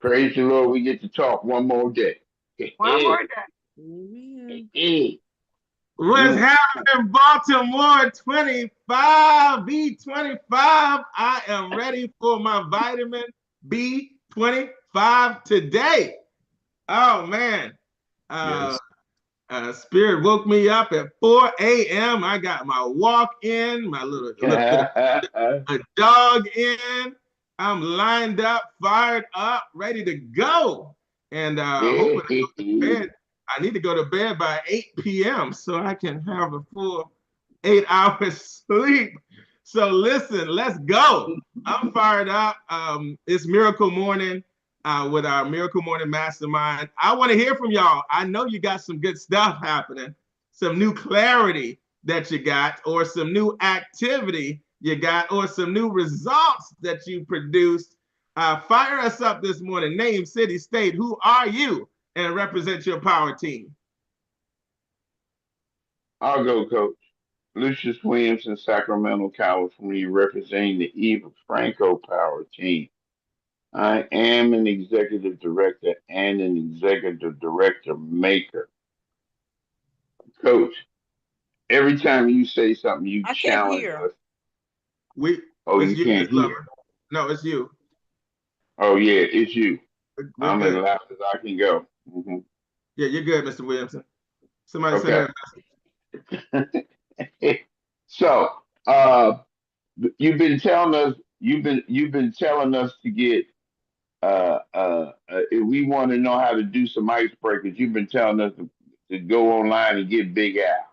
Praise the Lord, we get to talk one more day. One more day. Amen. What's happening, Baltimore 25, B25? I am ready for my vitamin B25 today. Oh, man. Yes. Spirit woke me up at 4 a.m. I got my walk in, my little bit of a dog in. I'm lined up, fired up, ready to go. And hoping to go to bed. I need to go to bed by 8 p.m. so I can have a full 8 hours sleep. So listen, let's go. I'm fired up. It's Miracle Morning with our Miracle Morning Mastermind. I want to hear from y'all. I know you got some good stuff happening, some new clarity that you got, or some new activity you got, or some new results that you produced. Fire us up this morning. Name, city, state. Who are you? And represent your power team. I'll go, Coach. Lucius Williams in Sacramento, California, representing the Eva Franco Power Team. I am an executive director and an executive director maker. Coach, every time you say something, you I can't challenge hear. us. We, Oh, it's you you, Miss can't hear. Lover. No, it's you. Oh, yeah, it's you. We're I'm as good. loud as I can go. Yeah, you're good, Mr. Williamson. Somebody send Okay. her a So, uh, you've been telling us to get if we want to know how to do some icebreakers, you've been telling us to go online and get Big Al.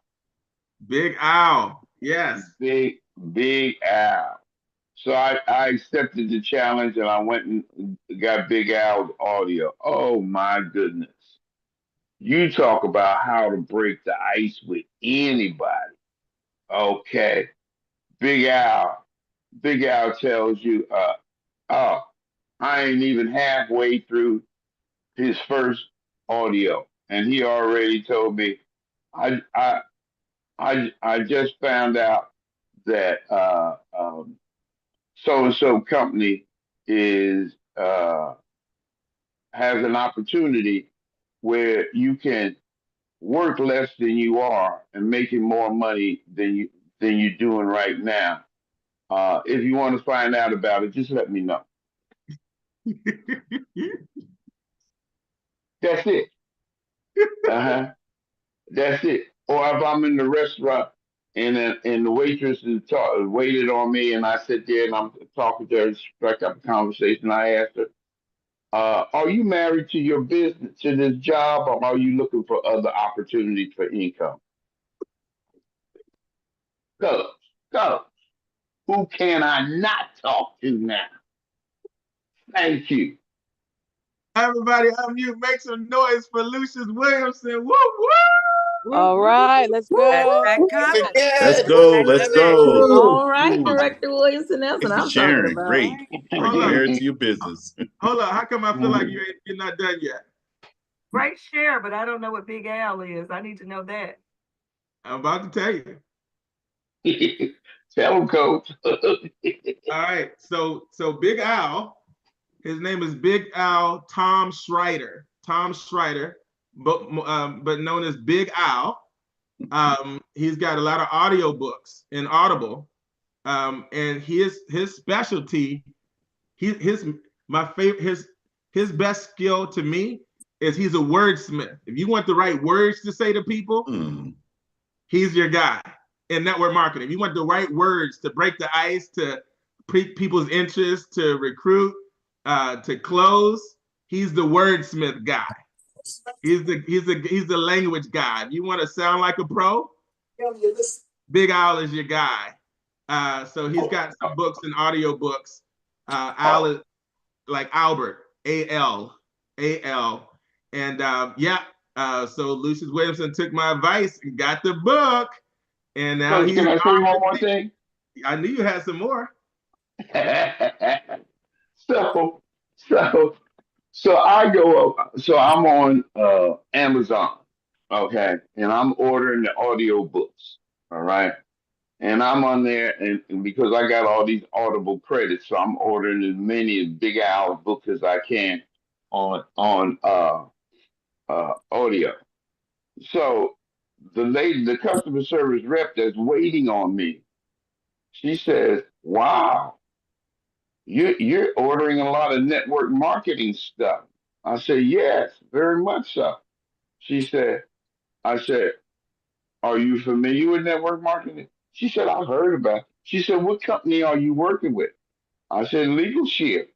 Big Owl. Yes. Big Al. So I accepted the challenge and I went and got Big Al's audio. Oh my goodness. You talk about how to break the ice with anybody. Okay. Big Al. Big Al tells you, oh, I ain't even halfway through his first audio. And he already told me, I I I just found out that so and so company is has an opportunity where you can work less than you are and making more money than you're doing right now. If you want to find out about it, just let me know. That's it. Uh-huh. That's it. Or if I'm in the restaurant and the waitress waited on me and I sit there and I'm talking to her, struck up a conversation. I asked her, "Are you married to your business, to this job, or are you looking for other opportunities for income?" Go, go. Who can I not talk to now? Thank you. Everybody unmute. Make some noise for Lucius Williamson. Woo, Woo, All woo, right, let's That's go. that comment. Let's Good. go. I Let's love it. go. All right, Ooh, Director Williamson. That's what thanks for I'm talking sharing. about. Great. woo. Hold Bring up. clarity to your business. Hold up. How come I feel like you're not done yet? Great share, but I don't know what Big Al is. I need to know that. I'm about to tell you. Tell him, coach. All right. So Big Al, his name is Big Al Tom Schreider. Tom Schreider, but known as Big Al. He's got a lot of audio books in Audible. And his specialty, his my favorite his best skill to me is he's a wordsmith. If you want the right words to say to people, he's your guy in network marketing. If you want the right words to break the ice, to pique people's interest, to recruit, to close, he's the wordsmith guy. He's the language guy. If you want to sound like a pro, Big Al is your guy. So he's got some books and audio books. Al is like Albert, Al. And yeah, so Lucius Williamson took my advice and got the book. And now Coach, he's can I say one more thing? I knew you had some more. so, so, so I go up. So I'm on Amazon, okay, and I'm ordering the audio books. All right, and I'm on there, and because I got all these Audible credits, so I'm ordering as many Big Al books as I can. audio. So the customer service rep that's waiting on me, she says, "Wow, you're ordering a lot of network marketing stuff." I said, "Yes, very much so." She said, "I said, are you familiar with network marketing?" She said, "I've heard about it." She said, "What company are you working with?" I said, "Legal Shield."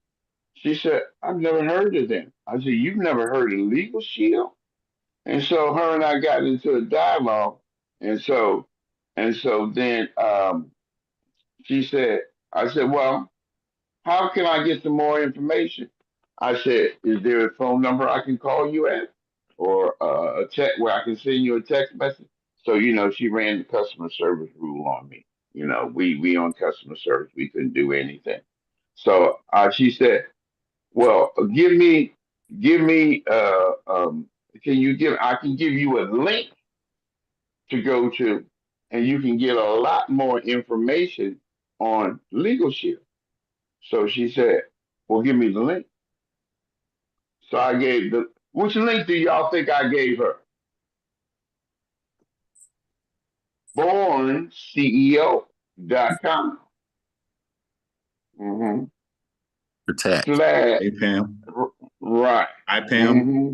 She said, "I've never heard of them." I said, "You've never heard of Legal Shield?" And so her and I got into a dialogue, and then she said, I said, "Well, how can I get some more information?" I said, "Is there a phone number I can call you at, or a text where I can send you a text message?" So she ran the customer service rule on me. We on customer service, we couldn't do anything. So she said, "Well, give me. Can you give? I can give you a link to go to, and you can get a lot more information on Legal Shield." So she said, "Well, give me the link." So I gave the. Which link do y'all think I gave her? BornCEO.com. Mm-hmm. Protect. Slash. Hey, Pam. Right. Hi, Pam. Mm-hmm.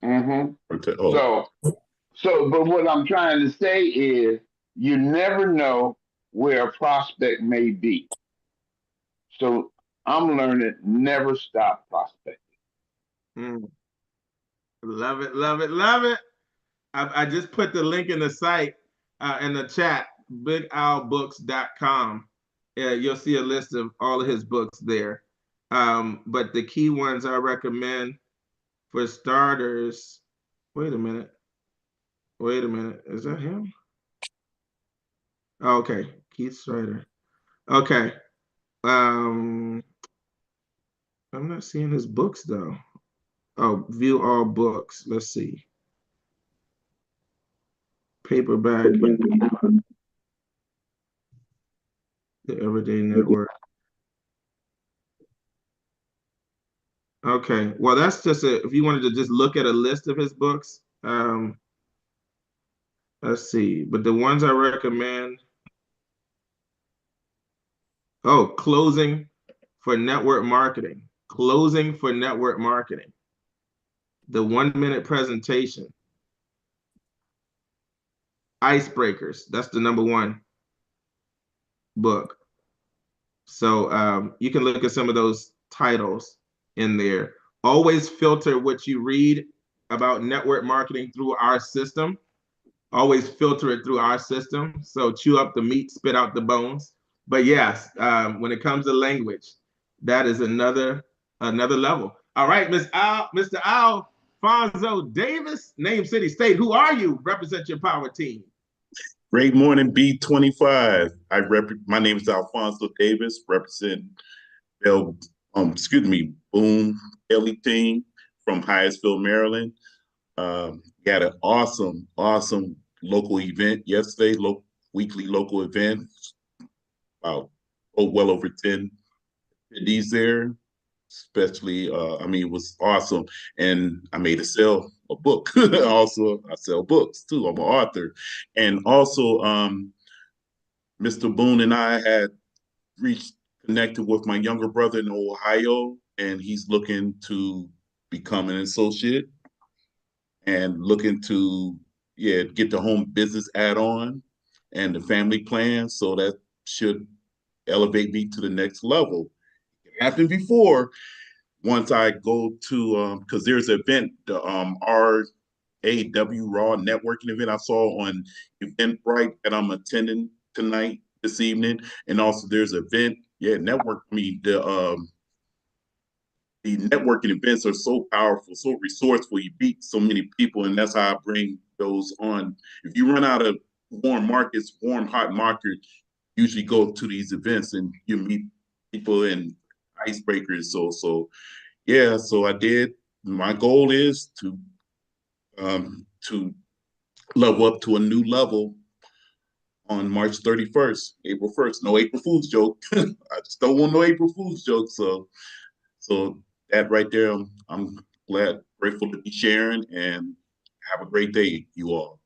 Mm-hmm. Oh, So, but what I'm trying to say is, you never know where a prospect may be. So I'm learning never stop prospecting. Mm. Love it, love it, love it. I just put the link in the site in the chat, BigAlBooks.com. You'll see a list of all of his books there. But the key ones I recommend for starters. Wait a minute. Wait a minute. Is that him? Oh, okay. Keith Strider. Okay. I'm not seeing his books though. Oh, view all books. Let's see. Paperback and the Everyday Network. Okay, well, that's just if you wanted to just look at a list of his books. Let's see, but the ones I recommend, Closing for Network Marketing. Closing for Network Marketing. The 1 minute presentation. Icebreakers. That's the number one book. So you can look at some of those titles in there. Always filter what you read about network marketing through our system. Always filter it through our system. So chew up the meat, spit out the bones. But yes, when it comes to language, that is another level. All right, Mr. Alfonso Davis, name, city, state. Who are you? Represent your power team. great morning, B25. My name is Alfonso Davis, represent Bell, Boone Ellie team from Hyattsville, Maryland. We had an awesome local event yesterday, weekly local event. Wow, well over 10 attendees there. Especially, it was awesome. And I made a book. Also, I sell books too. I'm an author. And also, Mr. Boone and I had connected with my younger brother in Ohio, and he's looking to become an associate and looking to get the home business add-on and the family plan. So that should elevate me to the next level. It happened before. Once I go to because there's an event, the RAW Raw networking event I saw on Eventbrite that I'm attending tonight, this evening. And also there's an event, the networking events are so powerful, so resourceful. You meet so many people, and that's how I bring those on. If you run out of hot markets, usually go to these events and you meet people and icebreakers. So I did. My goal is to level up to a new level on March 31st, April 1st. No April Fool's joke. I just don't want no April Fool's joke. So that right there, I'm grateful to be sharing, and have a great day, you all.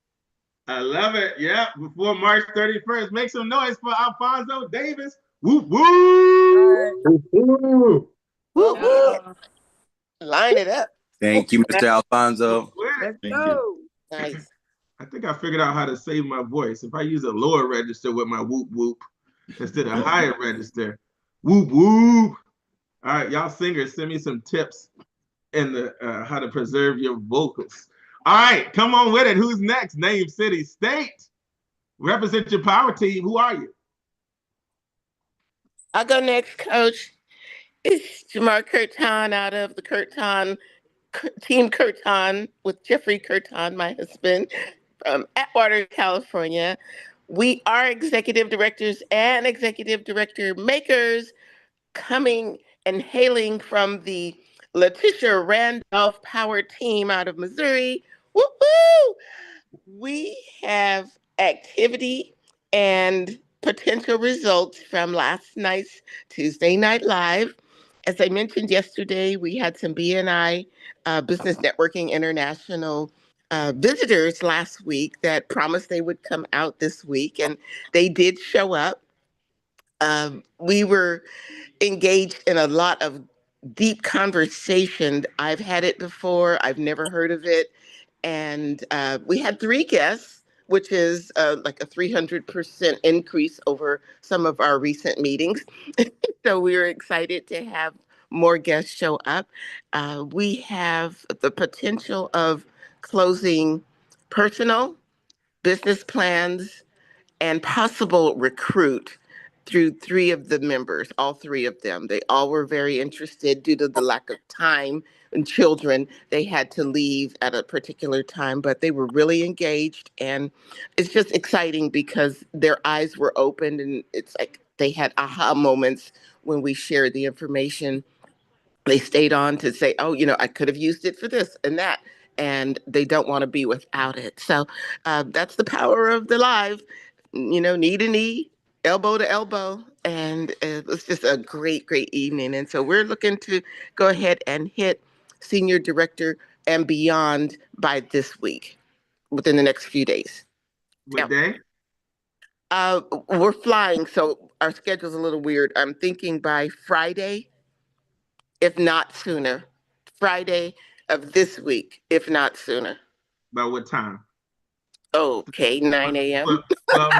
I love it. Yeah, before March 31st, make some noise for Alfonso Davis. Whoop, whoop. Whoop, whoop. Whoop, whoop. Uh, Line it up. Thank you, Mr. Alfonso. let's Thank you. go. Nice. I think I figured out how to save my voice. If I use a lower register with my whoop, whoop, instead of higher register, whoop, whoop. All right, y'all singers, send me some tips in the how to preserve your vocals. All right, come on with it. Who's next? Name, city, state. Represent your power team. Who are you? I'll go next, Coach. It's Jamar Curtin out of the Team Curtin with Jeffrey Curtin, my husband, from Atwater, California. We are executive directors and executive director makers, coming and hailing from the Letitia Randolph Power Team out of Missouri. Woo woo! We have activity and potential results from last night's Tuesday Night Live. As I mentioned yesterday, we had some BNI Business Networking International visitors last week that promised they would come out this week, and they did show up. We were engaged in a lot of deep conversation. I've had it before, I've never heard of it. And we had 3 guests, which is like a 300% increase over some of our recent meetings. So we were excited to have more guests show up. We have the potential of closing personal business plans and possible recruit through 3 of the members, all 3 of them. They all were very interested due to the lack of time and children. They had to leave at a particular time, but they were really engaged. And it's just exciting because their eyes were opened, and it's like they had aha moments when we shared the information. They stayed on to say, oh, I could have used it for this and that. And they don't want to be without it. So that's the power of the live, knee to knee, elbow to elbow. And it was just a great, great evening. And so we're looking to go ahead and hit senior director and beyond by this week, within the next few days. What day? We're flying, so our schedule's a little weird. I'm thinking by Friday, if not sooner. Friday of this week, if not sooner. By what time? Okay, 9 a.m. 12,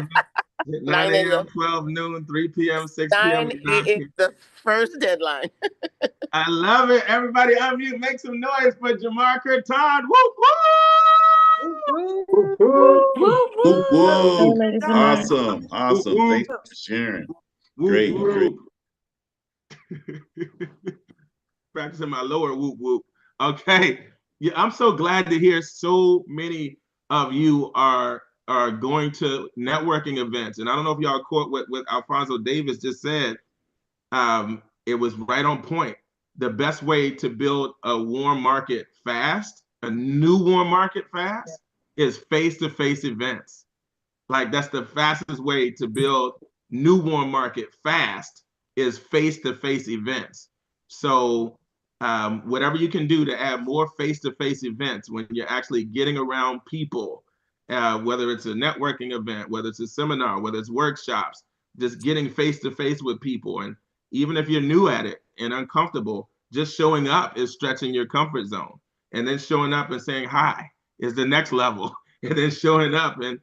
9 9 a.m., a.m. 12 noon, 3 p.m., 6 p.m., 9 and 9 is p.m. the first deadline. I love it. Everybody unmute, make some noise for Jamar Curtin. Whoop, whoop! Whoop, Woo, whoop. woo, Whoop, woo. whoop. Ladies and God. Awesome. Whoop, Awesome. whoop, Thanks for sharing. whoop, Great, great. whoop. Practicing my lower whoop, whoop. Okay. Yeah, I'm so glad to hear so many of you are going to networking events. And I don't know if y'all caught what Alfonso Davis just said. It was right on point. The best way to build a warm market fast, a new warm market fast, is face-to-face events. Like, that's the fastest way to build new warm market fast, is face-to-face events. So whatever you can do to add more face-to-face events when you're actually getting around people, whether it's a networking event, whether it's a seminar, whether it's workshops, just getting face-to-face with people. And even if you're new at it and uncomfortable, just showing up is stretching your comfort zone. And then showing up and saying hi is the next level. And then showing up and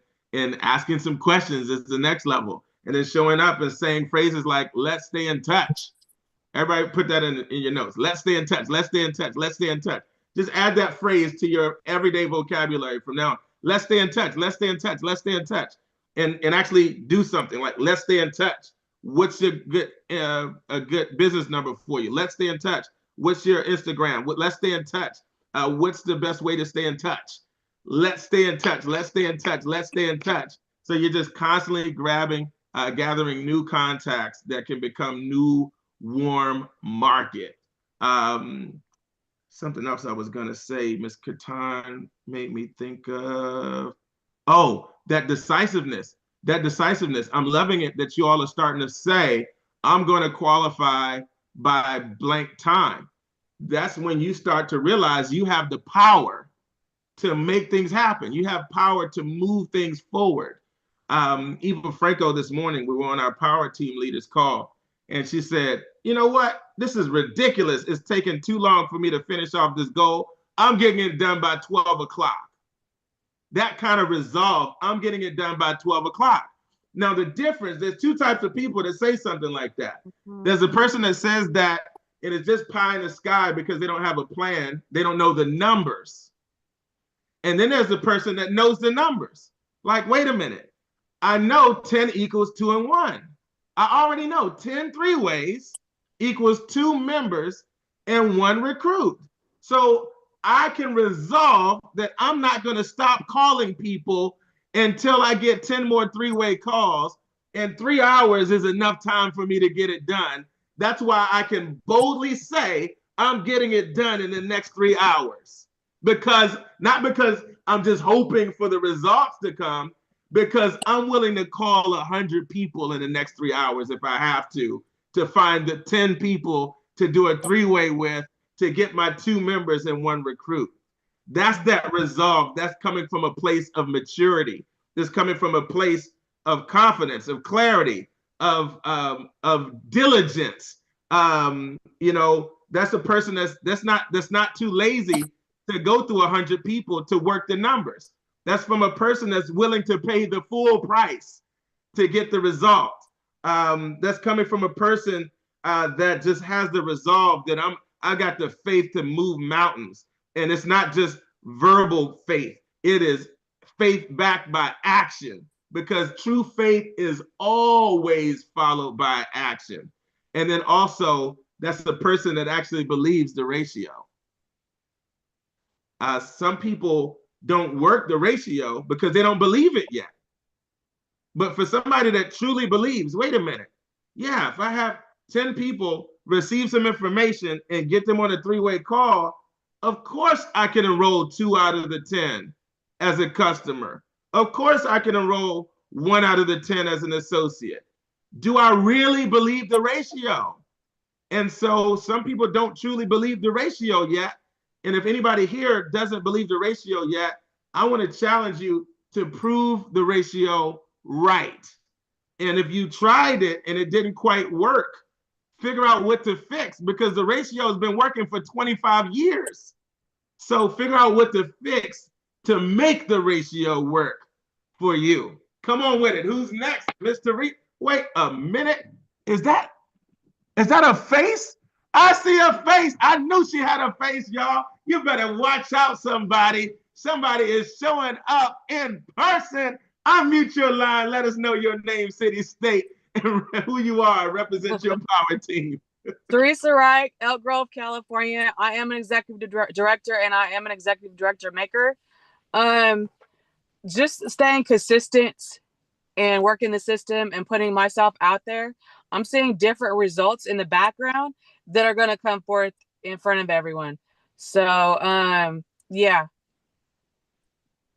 asking some questions is the next level. And then showing up and saying phrases like, let's stay in touch. Everybody put that in your notes. Let's stay in touch. Let's stay in touch. Let's stay in touch. Just add that phrase to your everyday vocabulary from now on. Let's stay in touch. Let's stay in touch. Let's stay in touch. And actually do something like, let's stay in touch. What's a good business number for you? Let's stay in touch. What's your Instagram? Let's stay in touch. What's the best way to stay in touch? Let's stay in touch. Let's stay in touch. Let's stay in touch. So you're just constantly gathering new contacts that can become new warm market. Something else I was gonna say, Ms. Catan made me think of, that decisiveness. I'm loving it that you all are starting to say, I'm gonna qualify by blank time. that's when you start to realize you have the power to make things happen. You have power to move things forward. Eva Franco this morning, we were on our power team leaders call, and she said, you know what? This is ridiculous. It's taking too long for me to finish off this goal. I'm getting it done by 12 o'clock. That kind of resolve, I'm getting it done by 12 o'clock. Now, the difference, there's two types of people that say something like that. There's a person that says that it is just pie in the sky because they don't have a plan. They don't know the numbers. And then there's the person that knows the numbers. Like, wait a minute. I know 10 equals 2 and 1. I already know 10 three-ways equals 2 members and 1 recruit. So I can resolve that I'm not going to stop calling people until I get 10 more three-way calls, and 3 hours is enough time for me to get it done. That's why I can boldly say I'm getting it done in the next 3 hours. Not because I'm just hoping for the results to come, because I'm willing to call 100 people in the next 3 hours if I have to find the 10 people to do a three-way with, to get my 2 members and 1 recruit. That's that resolve. That's coming from a place of maturity. That's coming from a place of confidence, of clarity, of diligence. That's a person that's not too lazy to go through 100 people to work the numbers. That's from a person that's willing to pay the full price to get the result. That's coming from a person that just has the resolve that I got the faith to move mountains. And it's not just verbal faith. It is faith backed by action, because true faith is always followed by action. And then also, that's the person that actually believes the ratio. Some people don't work the ratio because they don't believe it yet. But for somebody that truly believes, wait a minute, yeah, if I have 10 people receive some information and get them on a three-way call, of course I can enroll 2 out of the 10 as a customer. Of course I can enroll 1 out of the 10 as an associate. Do I really believe the ratio? And so some people don't truly believe the ratio yet. And if anybody here doesn't believe the ratio yet, I want to challenge you to prove the ratio right. And if you tried it and it didn't quite work, figure out what to fix, because the ratio has been working for 25 years. So figure out what to fix to make the ratio work for you. Come on with it. Who's next? Mr. Reed. Wait a minute. Is that a face? I see a face. I knew she had a face, y'all. You better watch out, somebody. Somebody is showing up in person. Unmute your line. Let us know your name, city, state, and who you are. Represent your power team. Teresa Wright, Elk Grove, California. I am an executive director, and I am an executive director maker. Just staying consistent and working the system and putting myself out there. I'm seeing different results in the background that are going to come forth in front of everyone. So, yeah.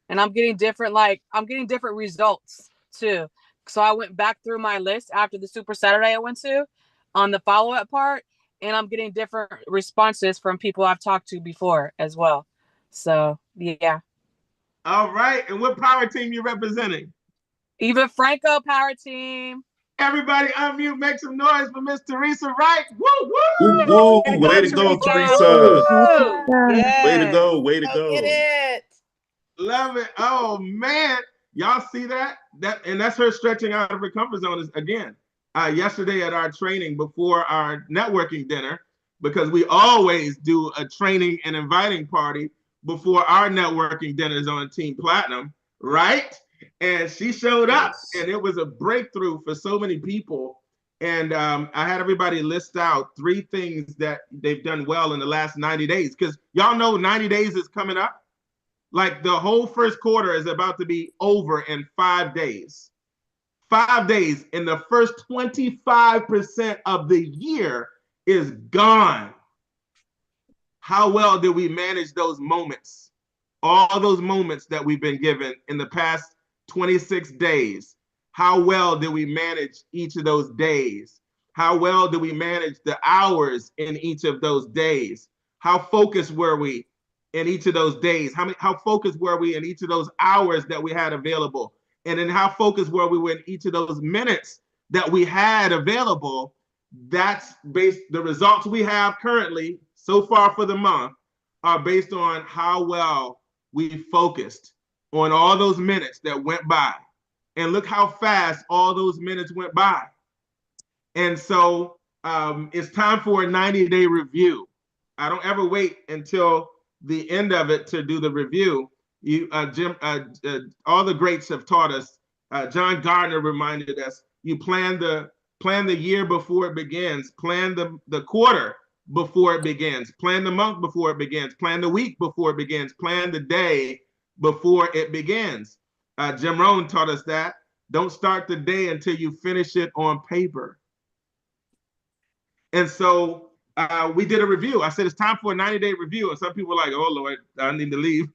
And I'm getting different results too. So I went back through my list after the Super Saturday I went to on the follow-up part, and I'm getting different responses from people I've talked to before as well. So, yeah. All right. And what power team you representing? Eva Franco power team. Everybody unmute, make some noise for Miss Teresa Wright. Woo, Woo, woo! woo. Way to go, Teresa. Teresa. Yes. Way to go. Way to go. Get it. Love it. Oh man, y'all see that? And that's her stretching out of her comfort zone again. Yesterday at our training before our networking dinner, because we always do a training and inviting party before our networking dinners on Team Platinum, right? And she showed up, and it was a breakthrough for so many people. And I had everybody list out 3 things that they've done well in the last 90 days, because y'all know 90 days is coming up. Like the whole first quarter is about to be over in 5 days. 5 days, and the first 25% of the year is gone. How well did we manage those moments? All those moments that we've been given in the past 26 days. How well did we manage each of those days? How well did we manage the hours in each of those days? How focused were we in each of those days? How focused were we in each of those hours that we had available? And then how focused were we in each of those minutes that we had available? That's based, the results we have currently so far for the month are based on how well we focused on all those minutes that went by. And look how fast all those minutes went by. And so it's time for a 90-day review. I don't ever wait until the end of it to do the review. Jim, all the greats have taught us. John Gardner reminded us: you plan the year before it begins, plan the quarter before it begins, plan the month before it begins, plan the week before it begins, plan the day before it begins. Jim Rohn taught us that. Don't start the day until you finish it on paper. And so we did a review. I said, it's time for a 90-day review. And some people were like, oh, Lord, I need to leave,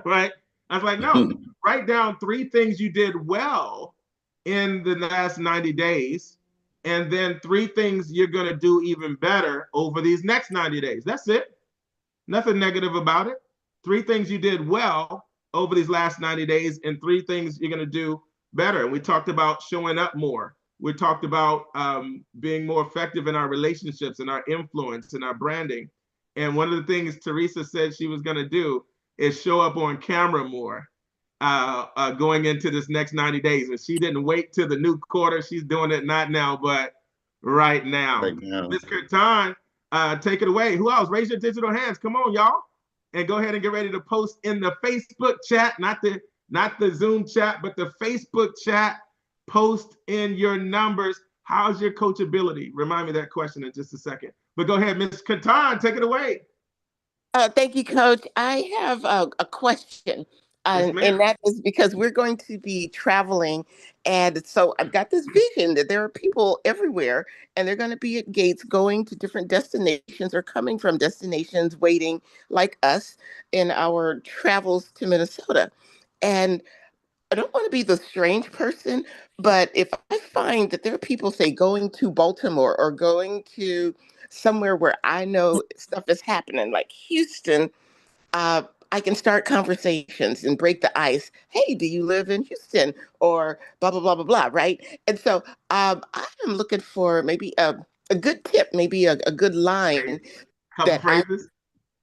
right? I was like, no, write down 3 things you did well in the last 90 days, and then 3 things you're going to do even better over these next 90 days. That's it. Nothing negative about it. 3 things you did well over these last 90 days, and 3 things you're going to do better. And we talked about showing up more. We talked about being more effective in our relationships and our influence and our branding. And one of the things Teresa said she was going to do is show up on camera more going into this next 90 days. And she didn't wait till the new quarter. She's doing it not now, but right now. Right now. Ms. Curtin, take it away. Who else? Raise your digital hands. Come on, y'all. And go ahead and get ready to post in the Facebook chat, not the Zoom chat, but the Facebook chat. Post in your numbers. How's your coachability? Remind me that question in just a second. But go ahead, Ms. Curtin, take it away. Thank you, Coach. I have a question, Yes, and ma'am. that is because we're going to be traveling. And so I've got this vision that there are people everywhere, and they're going to be at gates going to different destinations or coming from destinations, waiting like us in our travels to Minnesota. And I don't want to be the strange person, but if I find that there are people, say, going to Baltimore or going to somewhere where I know stuff is happening, like Houston, uh, I can start conversations and break the ice. Hey, do you live in Houston? Or blah, blah, blah, blah, blah, right? And so I am looking for maybe a good tip, maybe a good line Couple that I, phrases.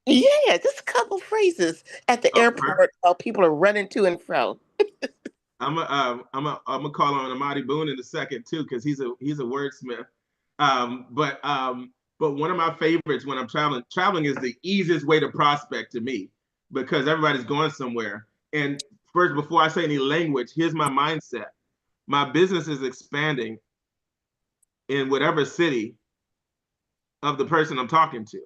yeah, just a couple phrases at the Oh, perfect. airport while people are running to and fro. I'm a call on Amadi Boone in a second too, because he's a wordsmith. But one of my favorites when I'm traveling is the easiest way to prospect to me, because everybody's going somewhere. And first, before I say any language, here's my mindset. My business is expanding in whatever city of the person I'm talking to.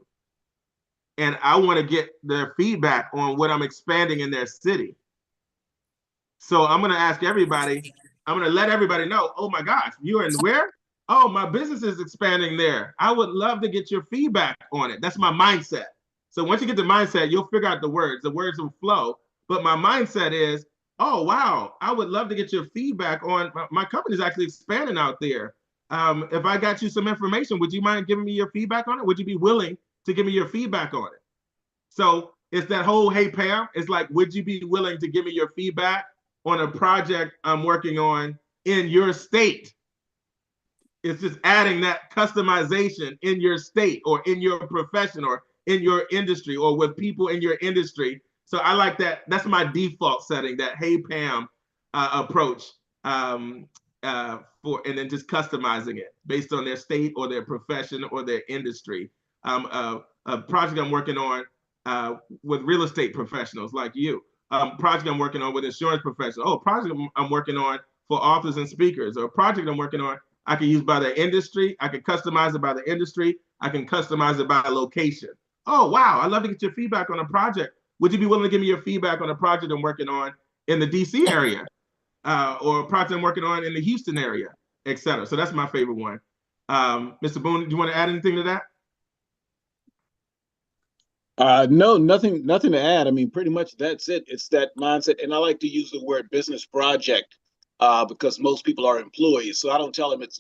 And I want to get their feedback on what I'm expanding in their city. So I'm going to ask everybody, I'm going to let everybody know, oh my gosh, you're in where? Oh, my business is expanding there. I would love to get your feedback on it. That's my mindset. So once you get the mindset, you'll figure out the words will flow. But my mindset is, oh, wow, I would love to get your feedback on my company's actually expanding out there. If I got you some information, would you mind giving me your feedback on it? Would you be willing to give me your feedback on it? So it's that whole, hey, Pam, it's like, would you be willing to give me your feedback on a project I'm working on in your state? It's just adding that customization in your state or in your profession or in your industry or with people in your industry. So I like that. That's my default setting, that hey Pam approach and then just customizing it based on their state or their profession or their industry. A project I'm working on with real estate professionals like you. Project I'm working on with insurance professionals. Oh, project I'm working on for authors and speakers, or a project I'm working on I can use by the industry. I can customize it by the industry. I can customize it by location. Oh, wow. I'd love to get your feedback on a project. Would you be willing to give me your feedback on a project I'm working on in the DC area or a project I'm working on in the Houston area, et cetera? So that's my favorite one. Mr. Boone, do you want to add anything to that? No, nothing to add. I mean, pretty much that's it. It's that mindset. And I like to use the word business project because most people are employees. So I don't tell them it's,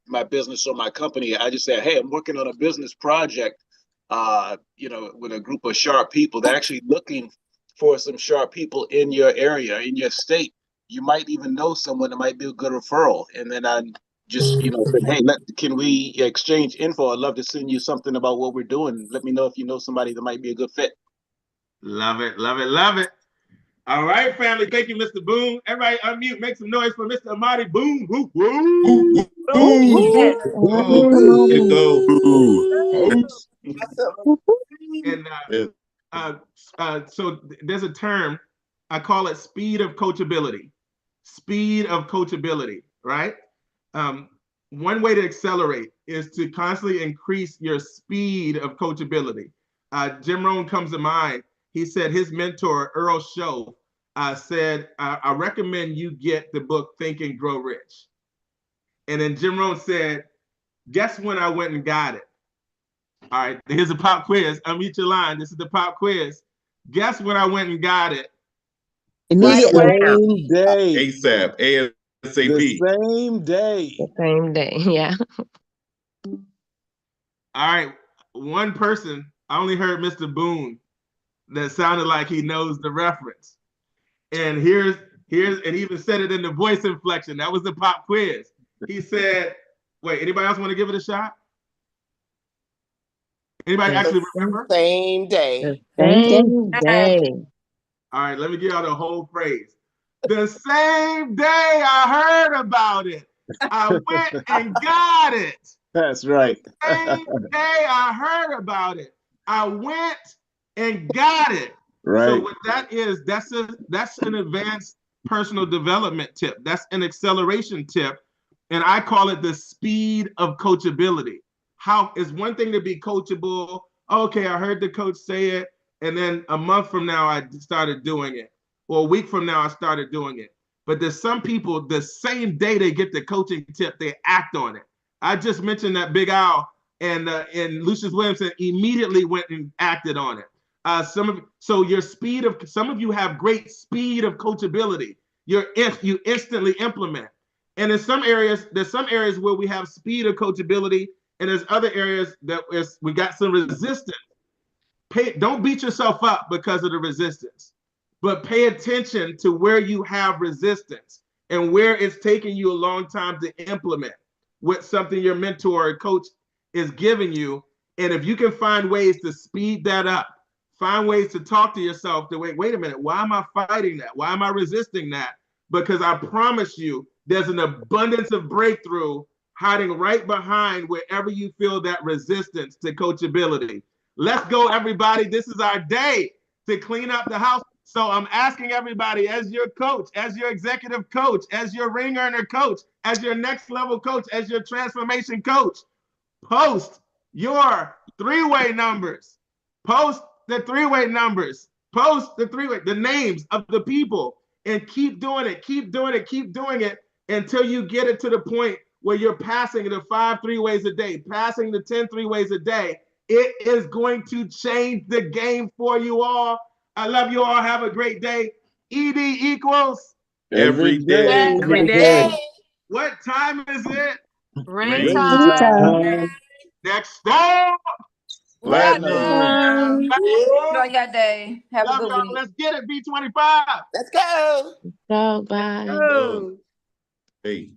my business or my company. I just say, hey, I'm working on a business project. with a group of sharp people. They're actually looking for some sharp people in your area, in your state. You might even know someone that might be a good referral. And then I just, said, hey, can we exchange info? I'd love to send you something about what we're doing. Let me know if you know somebody that might be a good fit. Love it, love it, love it. All right, family. Thank you, Mr. Boone. Everybody unmute. Make some noise for Mr. Amadi Boone. Woo, woo. Yes. It go. And so there's a term, I call it speed of coachability. Speed of coachability, right? One way to accelerate is to constantly increase your speed of coachability. Jim Rohn comes to mind. He said his mentor, Earl Show, said, I recommend you get the book Think and Grow Rich. And then Jim Rohn said, guess when I went and got it? All right, here's a pop quiz. Unmute your line. This is the pop quiz. Guess when I went and got it? Immediately. Same day. ASAP. ASAP. The same day. The same day. Yeah. All right, one person, I only heard Mr. Boone, that sounded like he knows the reference. And here's, and he even said it in the voice inflection. That was the pop quiz. He said, wait, anybody else want to give it a shot? Anybody actually remember? Same day. The same day. All right, let me give y'all the whole phrase. The same day I heard about it, I went and got it. That's right. The same day I heard about it, I went and got it. Right. So what that is, that's an advanced personal development tip. That's an acceleration tip. And I call it the speed of coachability. How is one thing to be coachable? Okay, I heard the coach say it. And then a month from now, I started doing it. Or a week from now, I started doing it. But there's some people, the same day they get the coaching tip, they act on it. I just mentioned that Big Al and Lucius Williamson immediately went and acted on it. So your speed of, some of you have great speed of coachability. You instantly implement. And in some areas, there's some areas where we have speed of coachability, and there's other areas that we got some resistance. Don't beat yourself up because of the resistance, but pay attention to where you have resistance and where it's taking you a long time to implement what something your mentor or coach is giving you. And if you can find ways to speed that up, find ways to talk to yourself to wait a minute, why am I fighting that? Why am I resisting that? Because I promise you, there's an abundance of breakthrough hiding right behind wherever you feel that resistance to coachability. Let's go, everybody. This is our day to clean up the house. So I'm asking everybody, as your coach, as your executive coach, as your ring earner coach, as your next level coach, as your transformation coach, post your three-way numbers. Post the three-way numbers. Post the names of the people, and keep doing it, keep doing it, keep doing it until you get it to the point where you're passing the 5 3-ways a day, passing the 10 3-ways a day. It is going to change the game for you all. I love you all. Have a great day. ED equals Every day. Every day. What time is it? Ring Time. time. Next stop. Platinum. Enjoy your day. Have a Love good y'all. week. Let's get it. B25. Let's go. So bye. Oh. Hey.